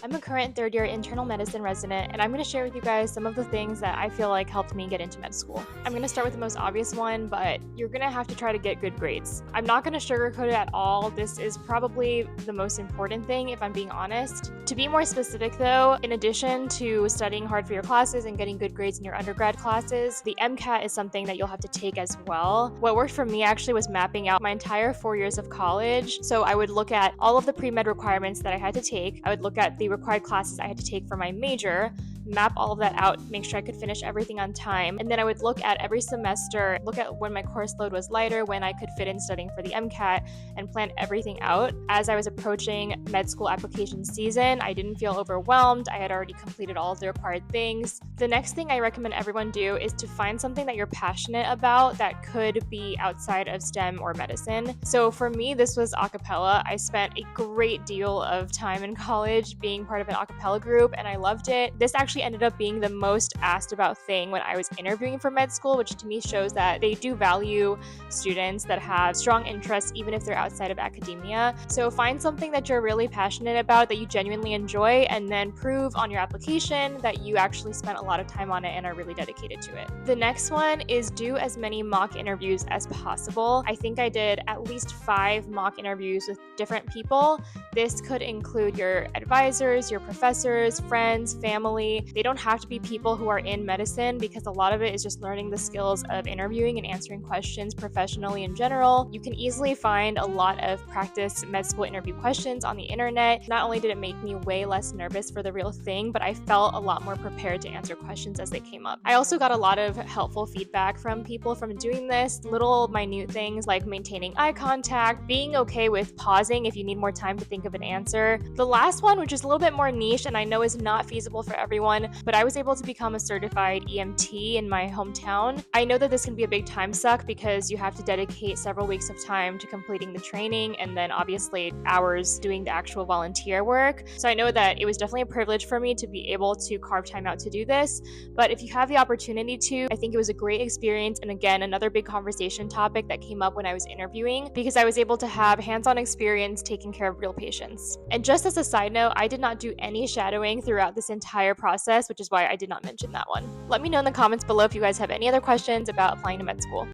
I'm a current third year internal medicine resident, and I'm going to share with you guys some of the things that I feel like helped me get into med school. I'm going to start with the most obvious one, but you're going to have to try to get good grades. I'm not going to sugarcoat it at all. This is probably the most important thing, if I'm being honest. To be more specific, though, in addition to studying hard for your classes and getting good grades in your undergrad classes, the MCAT is something that you'll have to take as well. What worked for me actually was mapping out my entire 4 years of college. So I would look at all of the pre-med requirements that I had to take. I would look at the required classes I had to take for my major, map all of that out, make sure I could finish everything on time. And then I would look at every semester, look at when my course load was lighter, when I could fit in studying for the MCAT, and plan everything out. As I was approaching med school application season, I didn't feel overwhelmed. I had already completed all of the required things. The next thing I recommend everyone do is to find something that you're passionate about that could be outside of STEM or medicine. So for me, this was a cappella. I spent a great deal of time in college being part of an a cappella group, and I loved it. This actually ended up being the most asked about thing when I was interviewing for med school, which to me shows that they do value students that have strong interests, even if they're outside of academia. So find something that you're really passionate about, that you genuinely enjoy, and then prove on your application that you actually spent a lot of time on it and are really dedicated to it. The next one is do as many mock interviews as possible. I think I did at least 5 mock interviews with different people. This could include your advisors, your professors, friends, family. They don't have to be people who are in medicine, because a lot of it is just learning the skills of interviewing and answering questions professionally in general. You can easily find a lot of practice med school interview questions on the internet. Not only did it make me way less nervous for the real thing, but I felt a lot more prepared to answer questions as they came up. I also got a lot of helpful feedback from people from doing this, little minute things like maintaining eye contact, being okay with pausing if you need more time to think of an answer. The last one, which is a little bit more niche and I know is not feasible for everyone, but I was able to become a certified EMT in my hometown. I know that this can be a big time suck because you have to dedicate several weeks of time to completing the training and then obviously hours doing the actual volunteer work. So I know that it was definitely a privilege for me to be able to carve time out to do this. But if you have the opportunity to, I think it was a great experience. And again, another big conversation topic that came up when I was interviewing, because I was able to have hands-on experience taking care of real patients. And just as a side note, I did not do any shadowing throughout this entire process, which is why I did not mention that one. Let me know in the comments below if you guys have any other questions about applying to med school.